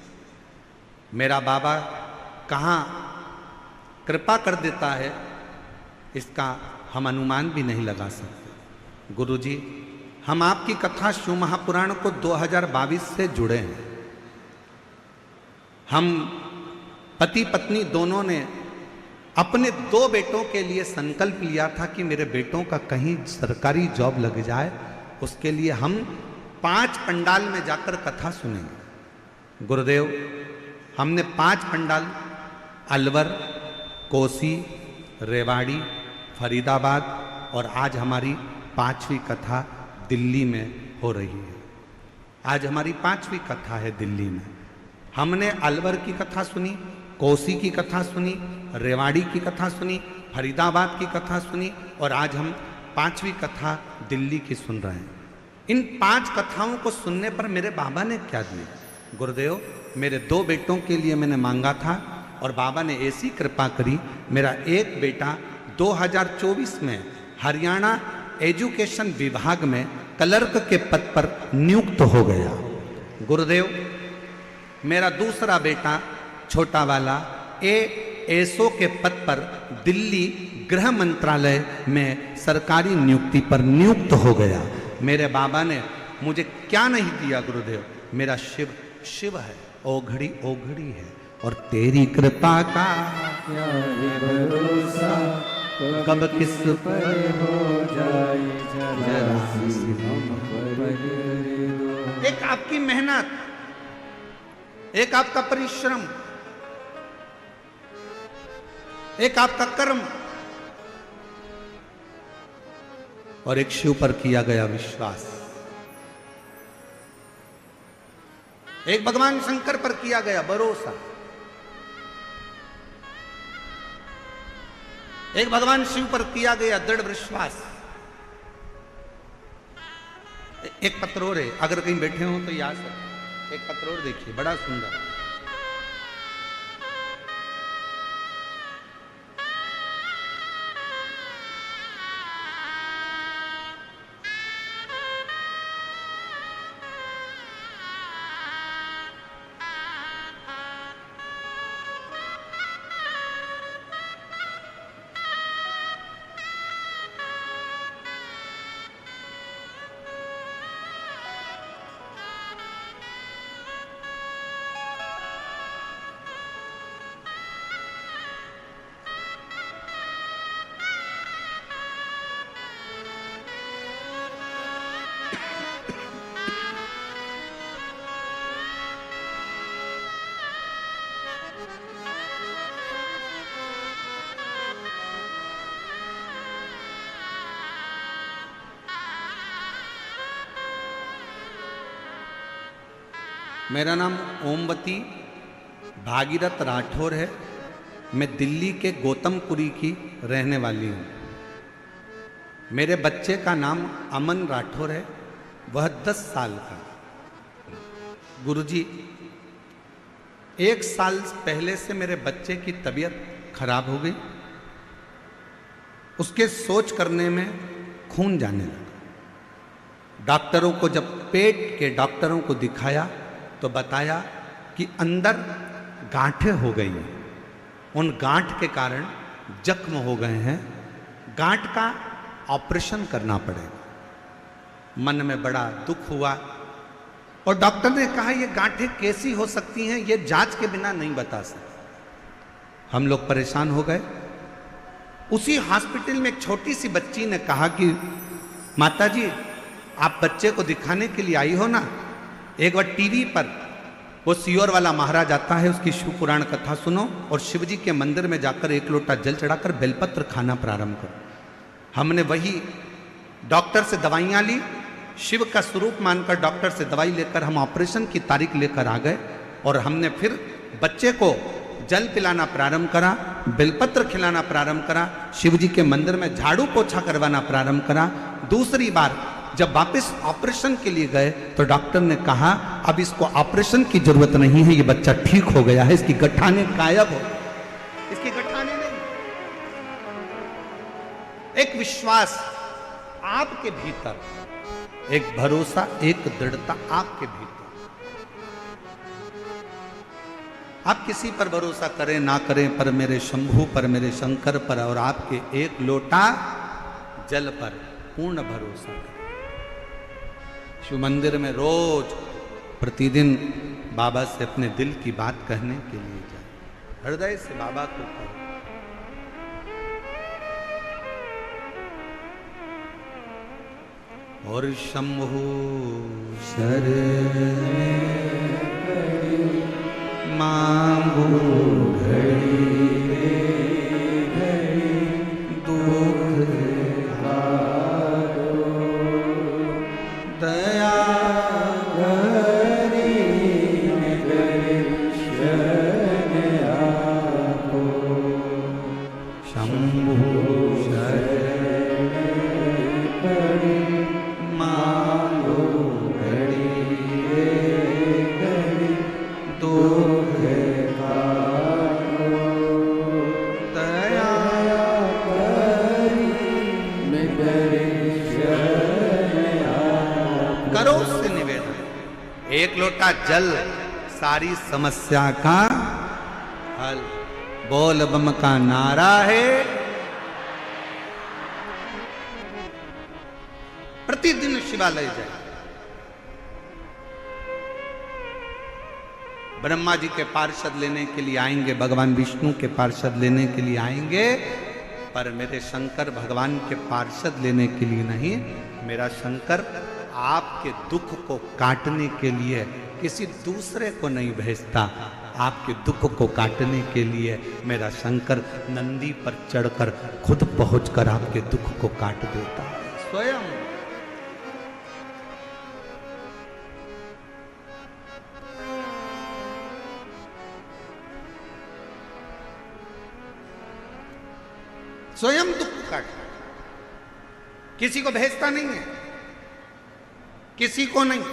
मेरा बाबा कहाँ कृपा कर देता है, इसका हम अनुमान भी नहीं लगा सकते। गुरुजी, हम आपकी कथा शिव महापुराण को 2022 से जुड़े हैं। हम पति पत्नी दोनों ने अपने 2 बेटों के लिए संकल्प लिया था कि मेरे बेटों का कहीं सरकारी जॉब लग जाए, उसके लिए हम 5 पंडाल में जाकर कथा सुनेंगे। गुरुदेव, हमने 5 पंडाल अलवर, कोसी, रेवाड़ी, फरीदाबाद और आज हमारी 5वीं कथा दिल्ली में हो रही है। आज हमारी 5वीं कथा है दिल्ली में। हमने अलवर की कथा सुनी, कोसी की कथा सुनी, रेवाड़ी की कथा सुनी, फरीदाबाद की कथा सुनी और आज हम 5वीं कथा दिल्ली की सुन रहे हैं। इन 5 कथाओं को सुनने पर मेरे बाबा ने क्या दिया? गुरुदेव, मेरे 2 बेटों के लिए मैंने मांगा था और बाबा ने ऐसी कृपा करी, मेरा एक बेटा 2024 में हरियाणा एजुकेशन विभाग में क्लर्क के पद पर नियुक्त हो गया। गुरुदेव, मेरा दूसरा बेटा छोटा वाला एएसओ के पद पर दिल्ली गृह मंत्रालय में सरकारी नियुक्ति पर नियुक्त हो गया। मेरे बाबा ने मुझे क्या नहीं दिया गुरुदेव? मेरा शिव शिव है, ओघड़ी ओघड़ी है, और तेरी कृपा का
क्या है भरोसा,
कब किस
पर हो जाए जरा सी हम पर दो।
एक आपकी मेहनत, एक आपका परिश्रम, एक आपका कर्म, और एक शिव पर किया गया विश्वास, एक भगवान शंकर पर किया गया भरोसा, एक भगवान शिव पर किया गया दृढ़ विश्वास। एक पत्र और है, अगर कहीं बैठे हो तो याद है, एक पत्र और देखिए, बड़ा सुंदर। मेरा नाम ओमवती भागीरथ राठौर है। मैं दिल्ली के गौतमपुरी की रहने वाली हूँ। मेरे बच्चे का नाम अमन राठौर है, वह 10 साल का। गुरुजी, 1 साल पहले से मेरे बच्चे की तबीयत खराब हो गई। उसके सोच करने में खून जाने लगा। डॉक्टरों को जब पेट के डॉक्टरों को दिखाया तो बताया कि अंदर गांठें हो गई हैं, उन गांठ के कारण जख्म हो गए हैं, गांठ का ऑपरेशन करना पड़ेगा। मन में बड़ा दुख हुआ और डॉक्टर ने कहा ये गांठें कैसी हो सकती हैं, ये जांच के बिना नहीं बता सकते। हम लोग परेशान हो गए। उसी हॉस्पिटल में एक छोटी सी बच्ची ने कहा कि माताजी, आप बच्चे को दिखाने के लिए आई हो ना, एक बार टीवी पर वो सियोर वाला महाराज आता है, उसकी शिव पुराण कथा सुनो और शिव जी के मंदिर में जाकर 1 लोटा जल चढ़ाकर बेलपत्र खाना प्रारंभ करो। हमने वही डॉक्टर से दवाइयाँ ली, शिव का स्वरूप मानकर डॉक्टर से दवाई लेकर हम ऑपरेशन की तारीख लेकर आ गए और हमने फिर बच्चे को जल पिलाना प्रारंभ करा, बेलपत्र खिलाना प्रारंभ करा, शिव जी के मंदिर में झाड़ू पोछा करवाना प्रारंभ करा। दूसरी बार जब वापस ऑपरेशन के लिए गए तो डॉक्टर ने कहा अब इसको ऑपरेशन की जरूरत नहीं है, ये बच्चा ठीक हो गया है, इसकी गठाने गायब हो, इसकी गठाने नहीं। एक विश्वास आपके भीतर, एक भरोसा, एक दृढ़ता आपके भीतर। आप किसी पर भरोसा करें ना करें, पर मेरे शंभू पर, मेरे शंकर पर और आपके 1 लोटा जल पर पूर्ण भरोसा करें। शिव मंदिर में रोज प्रतिदिन बाबा से अपने दिल की बात कहने के लिए जाए, हृदय से बाबा को कहो। और शंभु शरण मांगो घड़ी दुख हारो, दया
हरि दर्शन आपो,
शंभु शरण
पड़े
मांगो
घड़ी घड़ी दुख हारो।
करो उससे निवेदन, एक लोटा जल सारी समस्या का हल। बोल बम का नारा है, प्रतिदिन शिवालय जाए। ब्रह्मा जी के पार्षद लेने के लिए आएंगे, भगवान विष्णु के पार्षद लेने के लिए आएंगे, पर मेरे शंकर भगवान के पार्षद लेने के लिए नहीं। मेरा शंकर आपके दुख को काटने के लिए किसी दूसरे को नहीं भेजता, आपके दुख को काटने के लिए मेरा शंकर नंदी पर चढ़कर खुद पहुंचकर आपके दुख को काट देता है स्वयं। स्वयं दुख काट, किसी को भेजता नहीं है, किसी को नहीं।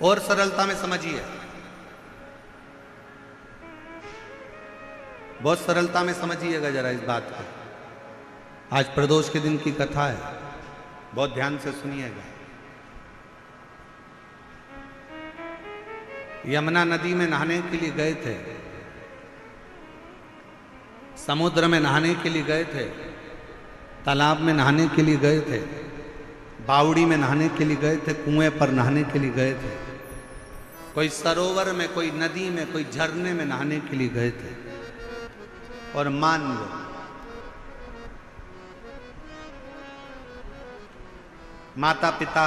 और सरलता में समझिए, बहुत सरलता में समझिएगा जरा इस बात को। आज प्रदोष के दिन की कथा है, बहुत ध्यान से सुनिएगा। यमुना नदी में नहाने के लिए गए थे, समुद्र में नहाने के लिए गए थे, तालाब में नहाने के लिए गए थे, बावड़ी में नहाने के लिए गए थे, कुएं पर नहाने के लिए गए थे, कोई सरोवर में, कोई नदी में, कोई झरने में नहाने के लिए गए थे। और मान लो माता पिता,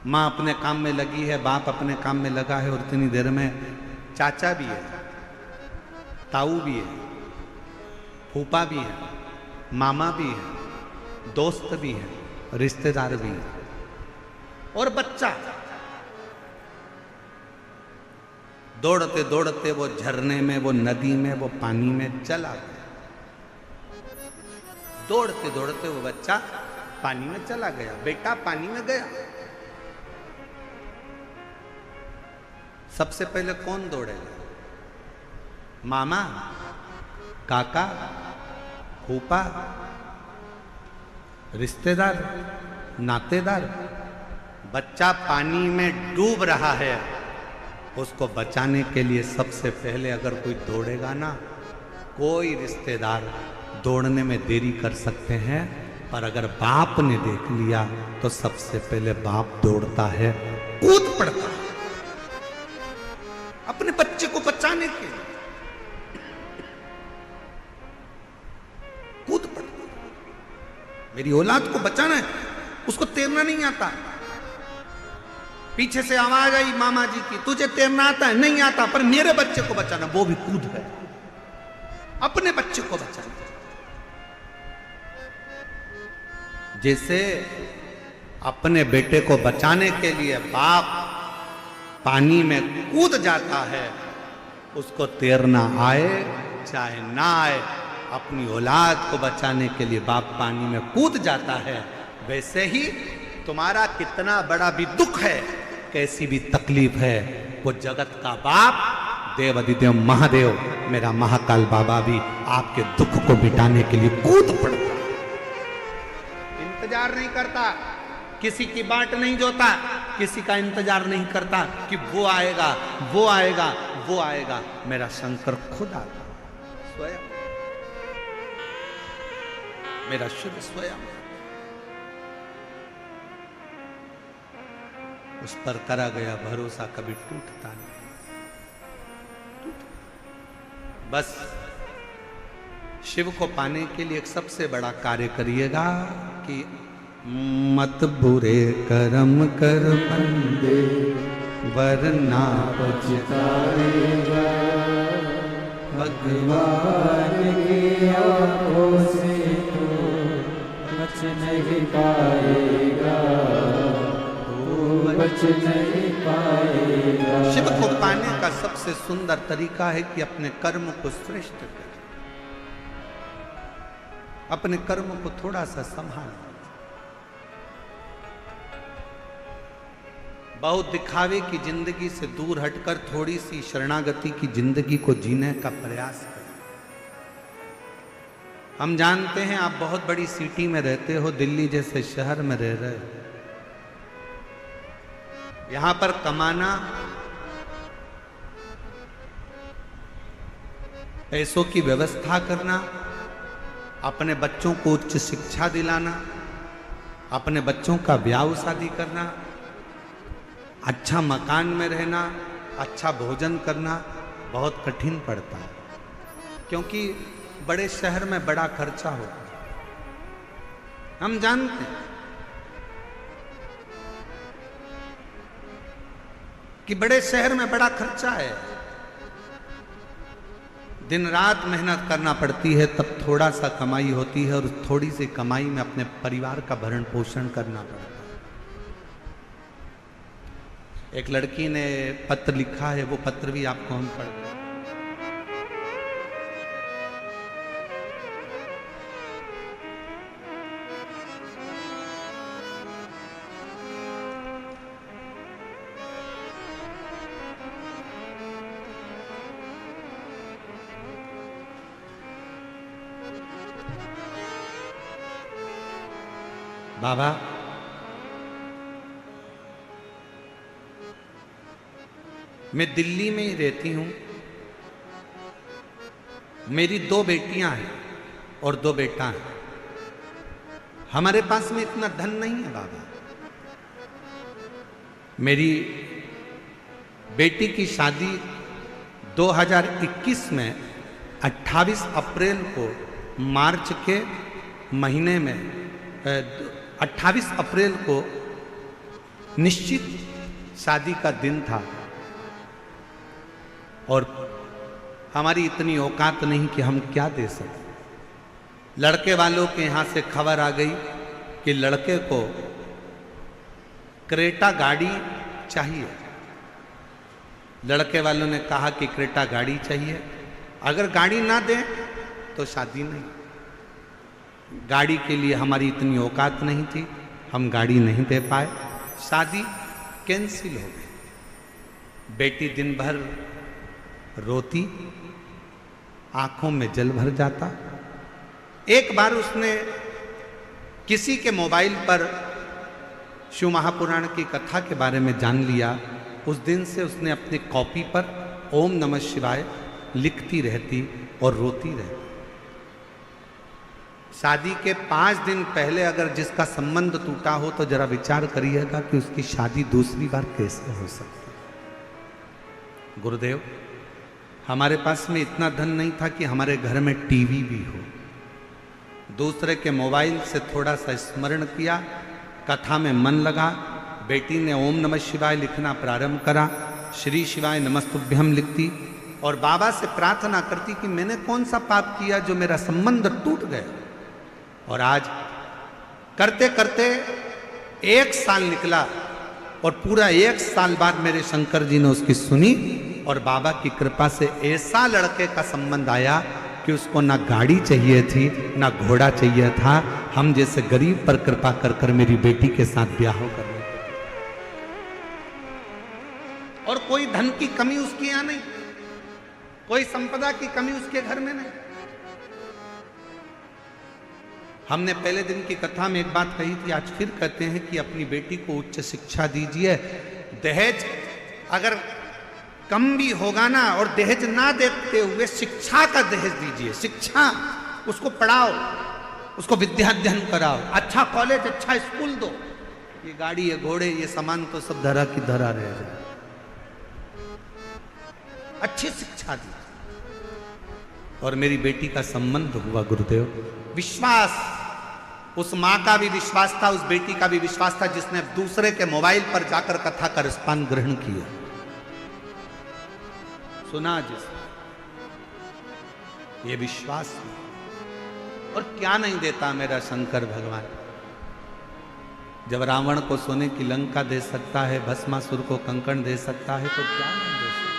माँ अपने काम में लगी है, बाप अपने काम में लगा है, और इतनी देर में चाचा भी है, ताऊ भी है, फूफा भी है, मामा भी है, दोस्त भी है, रिश्तेदार भी है, और बच्चा। दौड़ते दौड़ते वो झरने में, वो नदी में, वो पानी में चला गया। दौड़ते दौड़ते वो बच्चा पानी में चला गया, बेटा पानी में गया। सबसे पहले कौन दौड़ेगा? मामा, काका, फूफा, रिश्तेदार, नातेदार। बच्चा पानी में डूब रहा है, उसको बचाने के लिए सबसे पहले अगर कोई दौड़ेगा ना, कोई रिश्तेदार दौड़ने में देरी कर सकते हैं, पर अगर बाप ने देख लिया तो सबसे पहले बाप दौड़ता है, कूद पड़ता है अपने बच्चे को बचाने के लिए, कूद पड़ता है। मेरी औलाद को बचाना है, उसको तैरना नहीं आता। पीछे से आवाज आई मामा जी की, तुझे तैरना आता है? नहीं आता, पर मेरे बच्चे को बचाना। वो भी कूद गए अपने बच्चे को बचाना। जैसे अपने बेटे को बचाने के लिए बाप पानी में कूद जाता है, उसको तैरना आए चाहे ना आए, अपनी औलाद को बचाने के लिए बाप पानी में कूद जाता है। वैसे ही तुम्हारा कितना बड़ा भी दुख है, कैसी भी तकलीफ है, वो जगत का बाप देवाधिदेव महादेव मेरा महाकाल बाबा भी आपके दुख को मिटाने के लिए कूद पड़ता है। इंतजार नहीं करता, किसी की बाट नहीं जोता, किसी का इंतजार नहीं करता कि वो आएगा, वो आएगा, वो आएगा। मेरा शंकर खुद आता स्वयं, मेरा शिव स्वयं। उस पर करा गया भरोसा कभी टूटता नहीं। बस शिव को पाने के लिए एक सबसे बड़ा कार्य करिएगा कि मत बुरे कर्म कर बंदे वरना
पछताएगा,
भगवान
की आंखों से तो बच नहीं पाएगा, बच नहीं पाएगा।
शिव को पाने का सबसे सुंदर तरीका है कि अपने कर्म को श्रेष्ठ करें, अपने कर्म को थोड़ा सा संभालें। बहुत दिखावे की जिंदगी से दूर हटकर थोड़ी सी शरणागति की जिंदगी को जीने का प्रयास करें। हम जानते हैं आप बहुत बड़ी सिटी में रहते हो, दिल्ली जैसे शहर में रह रहे हो। यहां पर कमाना, पैसों की व्यवस्था करना, अपने बच्चों को उच्च शिक्षा दिलाना, अपने बच्चों का ब्याह शादी करना, अच्छा मकान में रहना, अच्छा भोजन करना बहुत कठिन पड़ता है, क्योंकि बड़े शहर में बड़ा खर्चा होता है। हम जानते हैं कि बड़े शहर में बड़ा खर्चा है, दिन रात मेहनत करना पड़ती है, तब थोड़ा सा कमाई होती है और थोड़ी सी कमाई में अपने परिवार का भरण पोषण करना पड़ता है। एक लड़की ने पत्र लिखा है, वो पत्र भी आपको हम पढ़ रहे हैं। बाबा, मैं दिल्ली में ही रहती हूं। मेरी 2 बेटियां हैं और 2 बेटा हैं। हमारे पास में इतना धन नहीं है बाबा। मेरी बेटी की शादी 2021 में 28 अप्रैल को, मार्च के महीने में 28 अप्रैल को निश्चित शादी का दिन था और हमारी इतनी औकात नहीं कि हम क्या दे सकें। लड़के वालों के यहाँ से खबर आ गई कि लड़के को क्रेटा गाड़ी चाहिए। लड़के वालों ने कहा कि क्रेटा गाड़ी चाहिए, अगर गाड़ी ना दें तो शादी नहीं। गाड़ी के लिए हमारी इतनी औकात नहीं थी, हम गाड़ी नहीं दे पाए, शादी कैंसिल हो गई। बेटी दिन भर रोती, आंखों में जल भर जाता। एक बार उसने किसी के मोबाइल पर शिव महापुराण की कथा के बारे में जान लिया। उस दिन से उसने अपनी कॉपी पर ओम नमः शिवाय लिखती रहती और रोती रहती। शादी के 5 दिन पहले अगर जिसका संबंध टूटा हो तो जरा विचार करिएगा कि उसकी शादी दूसरी बार कैसे हो सकती है। गुरुदेव, हमारे पास में इतना धन नहीं था कि हमारे घर में टीवी भी हो। दूसरे के मोबाइल से थोड़ा सा स्मरण किया, कथा में मन लगा, बेटी ने ओम नमः शिवाय लिखना प्रारंभ करा, श्री शिवाय नमस्तुभ्यम लिखती और बाबा से प्रार्थना करती कि मैंने कौन सा पाप किया जो मेरा संबंध टूट गया। और आज करते करते 1 साल निकला और पूरा 1 साल बाद मेरे शंकर जी ने उसकी सुनी और बाबा की कृपा से ऐसा लड़के का संबंध आया कि उसको ना गाड़ी चाहिए थी ना घोड़ा चाहिए था। हम जैसे गरीब पर कृपा कर कर मेरी बेटी के साथ ब्याह करने, और कोई धन की कमी उसके यहाँ नहीं, कोई संपदा की कमी उसके घर में नहीं। हमने पहले दिन की कथा में एक बात कही थी, आज फिर कहते हैं कि अपनी बेटी को उच्च शिक्षा दीजिए। दहेज अगर कम भी होगा ना, और दहेज ना देते हुए शिक्षा का दहेज दीजिए। शिक्षा, उसको पढ़ाओ, उसको विद्याध्ययन कराओ, अच्छा कॉलेज, अच्छा स्कूल दो। ये गाड़ी, ये घोड़े, ये सामान तो सब धरा की धरा रह जाए। अच्छी शिक्षा दी। और मेरी बेटी का संबंध हुआ गुरुदेव। विश्वास, उस मां का भी विश्वास था, उस बेटी का भी विश्वास था, जिसने दूसरे के मोबाइल पर जाकर कथा का रसपान ग्रहण किया, सुना जिसने, ये विश्वास। और क्या नहीं देता मेरा शंकर भगवान। जब रावण को सोने की लंका दे सकता है, भस्मासुर को कंकण दे सकता है, तो क्या नहीं दे सकता।